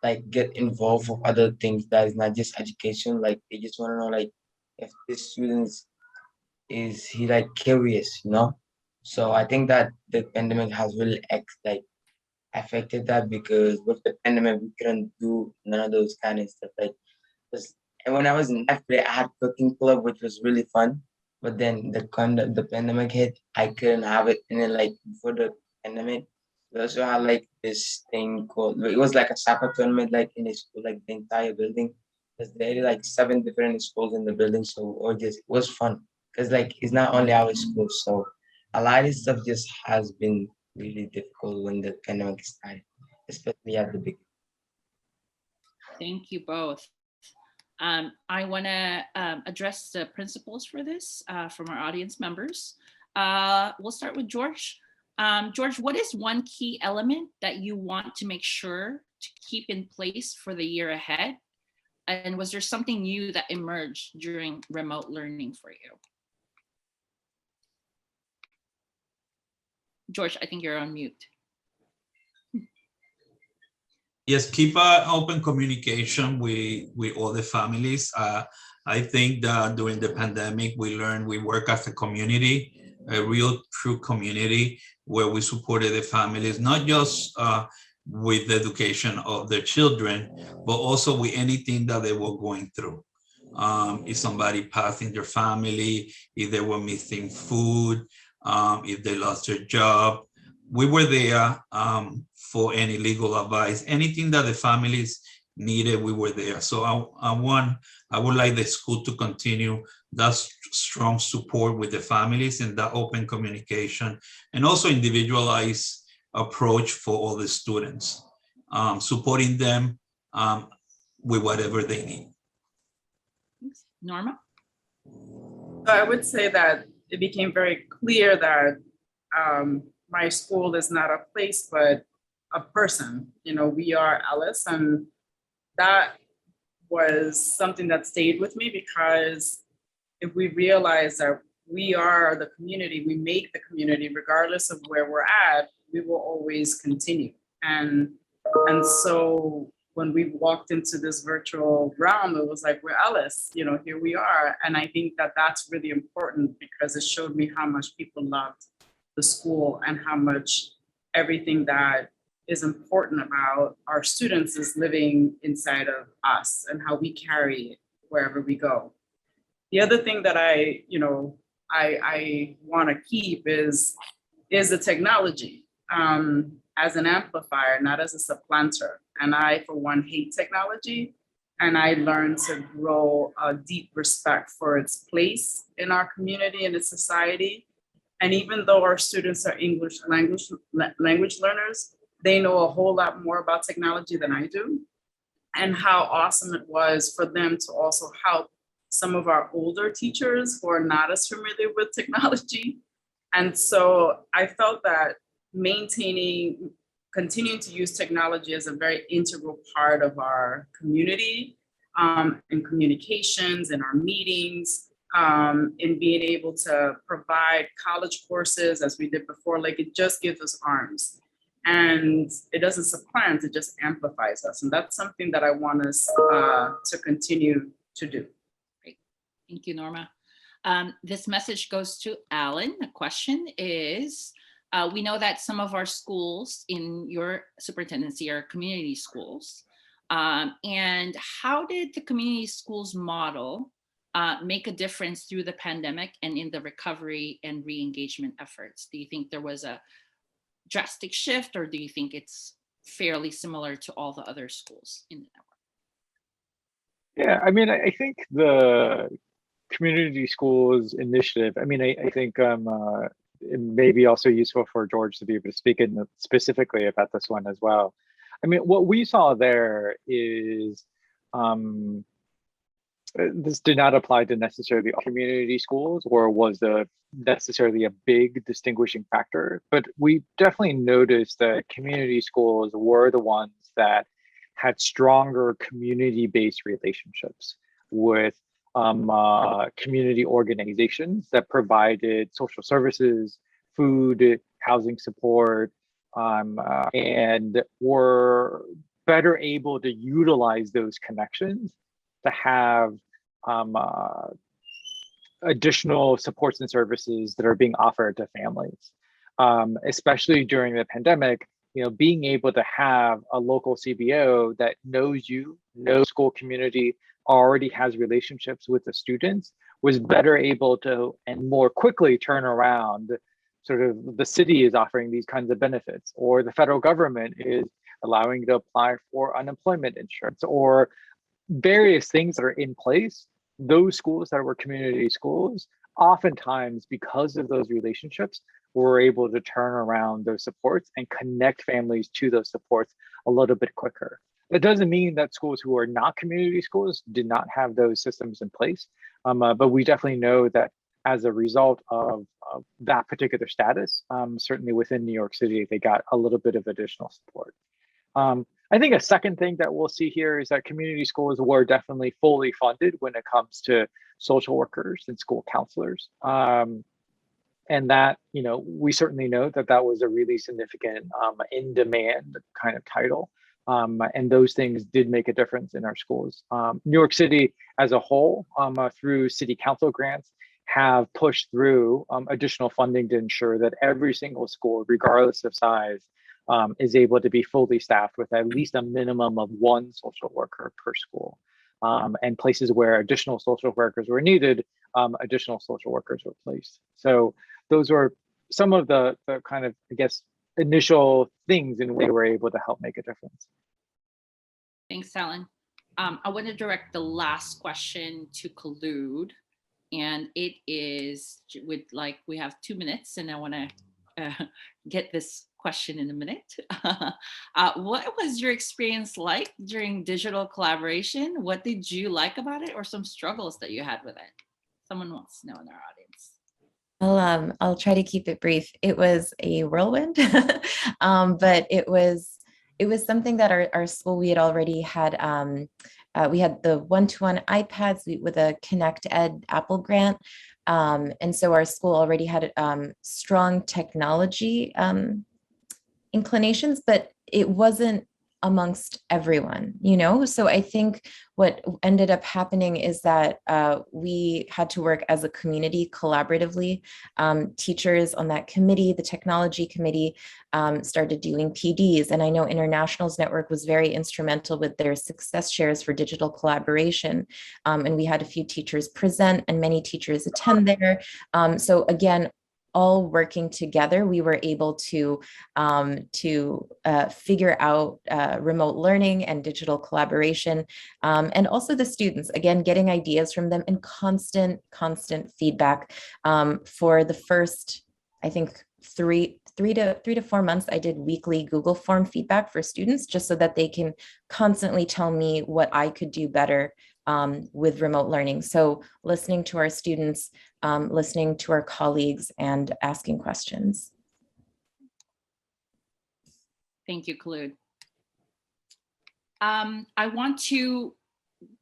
like get involved with other things that is not just education. Like they just want to know like if this student is he like curious, you know? So I think that the pandemic has really like affected that because with the pandemic we couldn't do none of those kind of stuff. Like and when I was in ninth grade, I had cooking club which was really fun. But then the pandemic hit, I couldn't have it. And then like before the pandemic, we also had like this thing called it was like a soccer tournament like in a school, like the entire building. Because there are like 7 different schools in the building, so or just it was fun. Because like it's not only our school, so a lot of stuff just has been really difficult when the pandemic started, especially at the beginning. Thank you both. I want to address the principles for this from our audience members. We'll start with George. George, what is one key element that you want to make sure to keep in place for the year ahead? And was there something new that emerged during remote learning for you? George, I think you're on mute. Yes, keep open communication with all the families. I think that during the pandemic, we learned we work as a community, a real true community where we supported the families, not just with the education of their children, but also with anything that they were going through. If somebody passed in their family, if they were missing food, if they lost their job, we were there for any legal advice, anything that the families needed, we were there. So I would like the school to continue that strong support with the families and that open communication, and also individualized approach for all the students, supporting them with whatever they need. Norma? So I would say that it became very clear that my school is not a place, but a person. You know, we are Alice, and that was something that stayed with me because if we realize that we are the community, we make the community, regardless of where we're at, we will always continue. And so when we walked into this virtual realm, it was like, we're Ellis, you know, here we are. And I think that that's really important because it showed me how much people loved the school and how much everything that is important about our students is living inside of us and how we carry it wherever we go. The other thing that I want to keep is the technology as an amplifier, not as a supplanter. And I, for one, hate technology. And I learned to grow a deep respect for its place in our community and its society. And even though our students are English language learners, they know a whole lot more about technology than I do. And how awesome it was for them to also help some of our older teachers who are not as familiar with technology. And so I felt that continuing to use technology as a very integral part of our community, in communications, in our meetings, in being able to provide college courses as we did before, like it just gives us arms. And it doesn't supplant, it just amplifies us. And that's something that I want us to continue to do. Great. Thank you, Norma. This message goes to Alan. The question is, we know that some of our schools in your superintendency are community schools. And how did the community schools model make a difference through the pandemic and in the recovery and re-engagement efforts? Do you think there was a drastic shift, or do you think it's fairly similar to all the other schools in the network? Yeah, I mean, I think the community schools initiative, I mean, I think it may be also useful for George to be able to speak specifically about this one as well. I mean, what we saw there is this did not apply to necessarily all community schools, or was necessarily a big distinguishing factor, but we definitely noticed that community schools were the ones that had stronger community-based relationships with community organizations that provided social services, food, housing support, and were better able to utilize those connections to have additional supports and services that are being offered to families. Especially during the pandemic, you know, being able to have a local CBO that knows you, knows school community, already has relationships with the students, was better able to and more quickly turn around. Sort of the city is offering these kinds of benefits, or the federal government is allowing you to apply for unemployment insurance, or various things that are in place. Those schools that were community schools, oftentimes because of those relationships, were able to turn around those supports and connect families to those supports a little bit quicker. That doesn't mean that schools who are not community schools did not have those systems in place, but we definitely know that as a result of that particular status, certainly within New York City, they got a little bit of additional support. I think a second thing that we'll see here is that community schools were definitely fully funded when it comes to social workers and school counselors. And that, you know, we certainly know that that was a really significant in-demand kind of title. And those things did make a difference in our schools. New York City as a whole, through city council grants, have pushed through additional funding to ensure that every single school, regardless of size, is able to be fully staffed with at least a minimum of one social worker per school. And places where additional social workers were needed, additional social workers were placed. So those were some of the kind of, I guess, initial things in which we were able to help make a difference. Thanks, Alan. I want to direct the last question to Khulud, and it is we have 2 minutes, and I want to get this question in a minute. What was your experience like during digital collaboration? What did you like about it, or some struggles that you had with it? Someone wants to know in our audience. I'll try to keep it brief. It was a whirlwind, but it was something that our school, we had already had. We had the one-to-one iPads with a Connect Ed Apple grant, And so our school already had strong technology inclinations, but it wasn't amongst everyone, you know? So I think what ended up happening is that we had to work as a community collaboratively. Teachers on that committee, the technology committee, started doing PDs. And I know Internationals Network was very instrumental with their success shares for digital collaboration. And we had a few teachers present and many teachers attend there. So again, all working together, we were able to figure out remote learning and digital collaboration, and also the students, again, getting ideas from them and constant feedback. For the first, I think, three to 4 months, I did weekly Google form feedback for students, just so that they can constantly tell me what I could do better with remote learning. So listening to our students, listening to our colleagues, and asking questions. Thank you, Khulud. I want to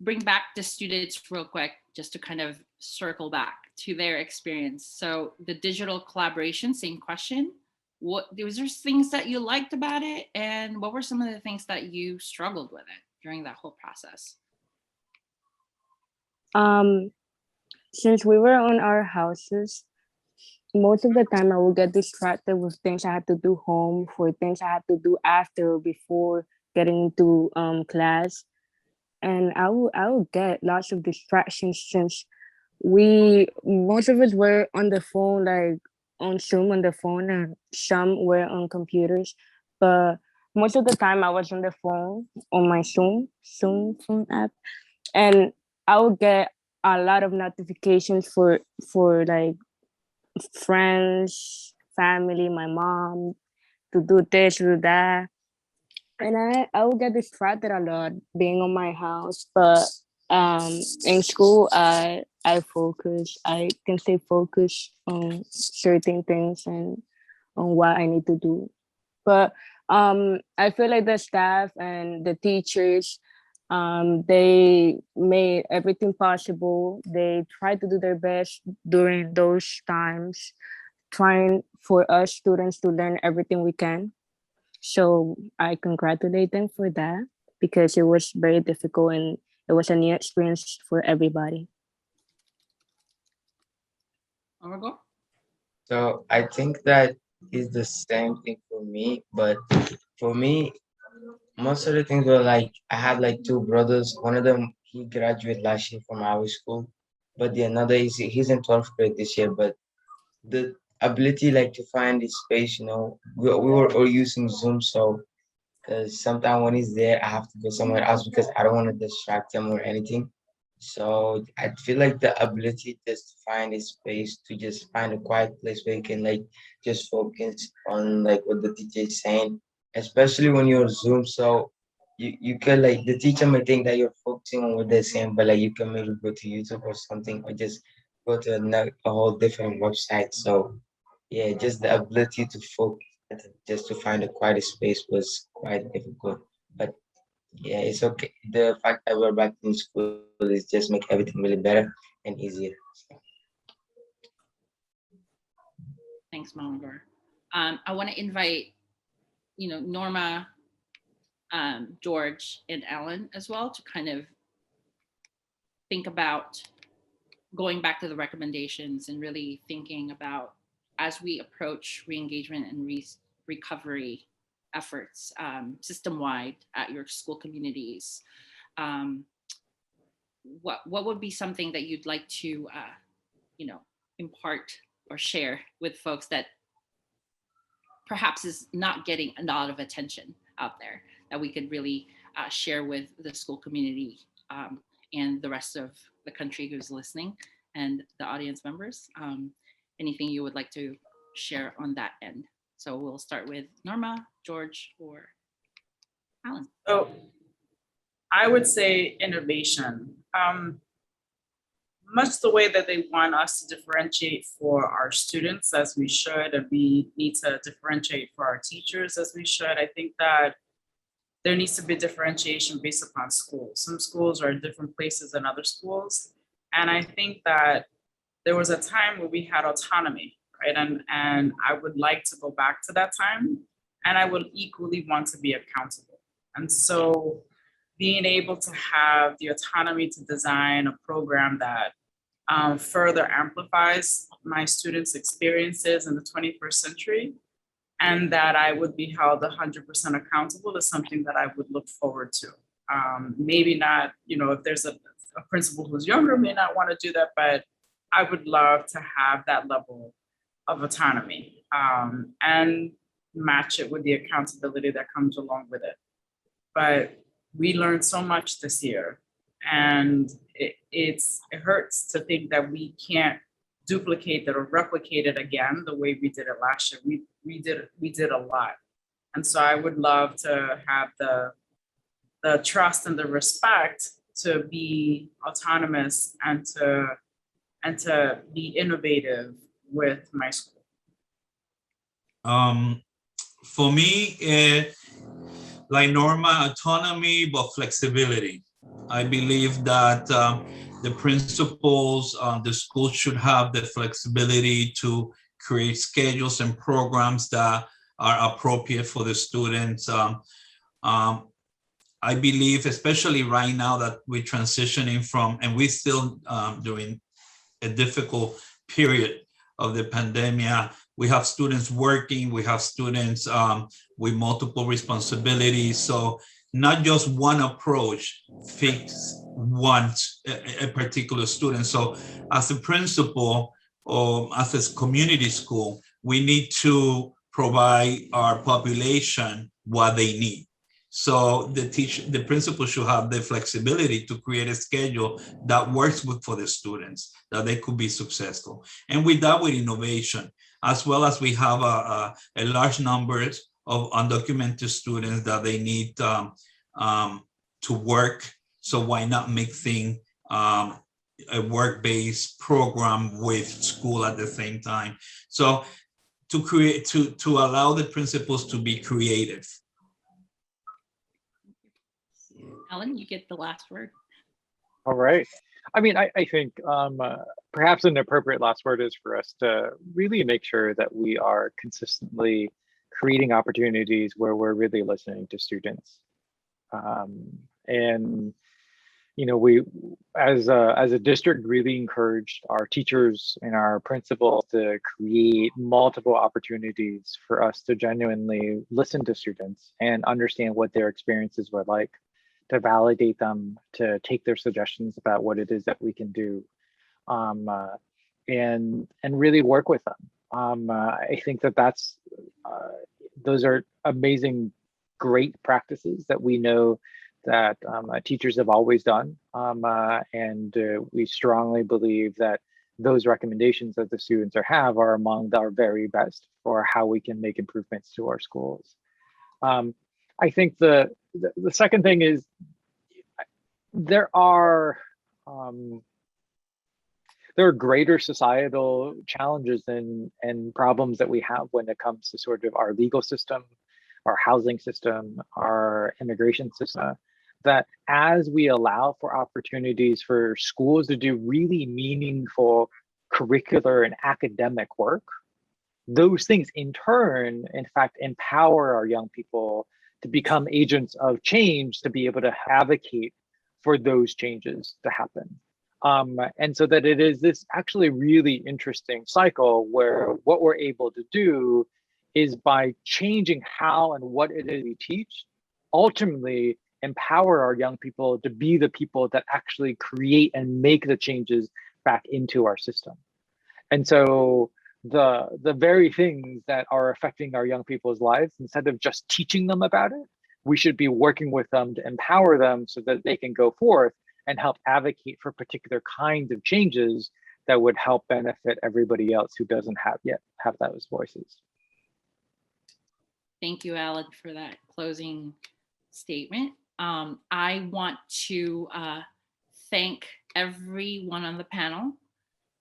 bring back the students real quick, just to kind of circle back to their experience. So the digital collaboration, same question. Was there things that you liked about it? And what were some of the things that you struggled with it during that whole process? Since we were on our houses, most of the time I would get distracted with things I had to do home, for things I had to do after or before getting into class. And I would get lots of distractions, since most of us were on the phone, like on Zoom on the phone, and some were on computers. But most of the time I was on the phone on my Zoom phone app, and I would get a lot of notifications for like friends, family, my mom, to do this, to do that. And I would get distracted a lot being on my house. But in school, I focus. I can stay focused on certain things and on what I need to do. But I feel like the staff and the teachers, they made everything possible. They tried to do their best during those times, trying for us students to learn everything we can. So I congratulate them for that, because it was very difficult and it was a new experience for everybody. Orgo? So I think that is the same thing for me, but for me, most of the things were like I had like two brothers. One of them he graduated last year from our school, but the another is he's in 12th grade this year. But the ability like to find the space, we were all using Zoom, so because sometimes when he's there, I have to go somewhere else because I don't want to distract him or anything. So I feel like the ability just to find a space to just find a quiet place where you can like just focus on like what the teacher is saying, especially when you're Zoom. So you can like the teacher may think that you're focusing on what they're saying, but like you can maybe go to YouTube or something or just go to a whole different website. So yeah, just the ability to focus, just to find a quiet space was quite difficult. But yeah, it's okay. The fact that we're back in school is just make everything really better and easier. Thanks, Mongar. I want to invite, Norma, George, and Ellen as well to kind of think about going back to the recommendations and really thinking about, as we approach re-engagement and recovery efforts system-wide at your school communities, what would be something that you'd like to impart or share with folks that perhaps is not getting a lot of attention out there, that we could really share with the school community and the rest of the country who's listening, and the audience members? Anything you would like to share on that end? So we'll start with Norma, George, or Alan. So I would say innovation. Much the way that they want us to differentiate for our students, as we should, and we need to differentiate for our teachers as we should. I think that there needs to be differentiation based upon schools. Some schools are in different places than other schools. And I think that there was a time where we had autonomy, right? And I would like to go back to that time, and I would equally want to be accountable. And so being able to have the autonomy to design a program that further amplifies my students' experiences in the 21st century, and that I would be held 100% accountable is something that I would look forward to. Maybe not, if there's a principal who's younger, may not want to do that, but I would love to have that level of autonomy and match it with the accountability that comes along with it. But we learned so much this year, and it hurts to think that we can't duplicate it or replicate it again the way we did it last year. We did a lot, and so I would love to have the trust and the respect to be autonomous and to be innovative with my school. For me, like Norma, autonomy, but flexibility. I believe that the principals, the school should have the flexibility to create schedules and programs that are appropriate for the students. I believe, especially right now that we're transitioning from, and we're still during a difficult period of the pandemic. We have students working, we have students with multiple responsibilities. So not just one approach fits a particular student. So as a principal or as a community school, we need to provide our population what they need. So the principal should have the flexibility to create a schedule that works for the students, that they could be successful. And with that, with innovation, as well as we have a large number of undocumented students that they need to work. So why not make things a work-based program with school at the same time? So to allow the principals to be creative. Alan, you get the last word. All right. I mean, I think perhaps an appropriate last word is for us to really make sure that we are consistently creating opportunities where we're really listening to students. And, we, as a district, really encouraged our teachers and our principals to create multiple opportunities for us to genuinely listen to students and understand what their experiences were like, to validate them, to take their suggestions about what it is that we can do, and really work with them. I think that's those are amazing, great practices that we know that teachers have always done, and we strongly believe that those recommendations that the students have are among our very best for how we can make improvements to our schools. I think the second thing is there are greater societal challenges and problems that we have when it comes to sort of our legal system, our housing system, our immigration system, that as we allow for opportunities for schools to do really meaningful curricular and academic work, those things in turn, in fact, empower our young people to become agents of change, to be able to advocate for those changes to happen. And so that it is this actually really interesting cycle where what we're able to do is, by changing how and what it is we teach, ultimately empower our young people to be the people that actually create and make the changes back into our system. And so the very things that are affecting our young people's lives, instead of just teaching them about it, we should be working with them to empower them so that they can go forth and help advocate for particular kinds of changes that would help benefit everybody else who doesn't have those voices. Thank you, Alan, for that closing statement. I want to thank everyone on the panel.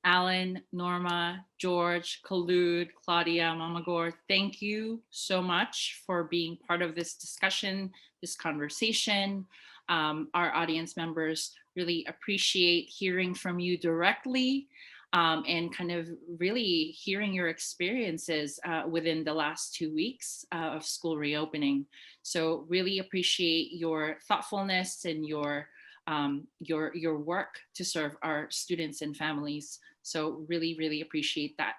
Alan, Norma, George, Khalud, Claudia, Mama Gore, thank you so much for being part of this discussion, this conversation. Our audience members really appreciate hearing from you directly. and kind of really hearing your experiences within the last 2 weeks of school reopening. So really appreciate your thoughtfulness and your work to serve our students and families. So really, really appreciate that.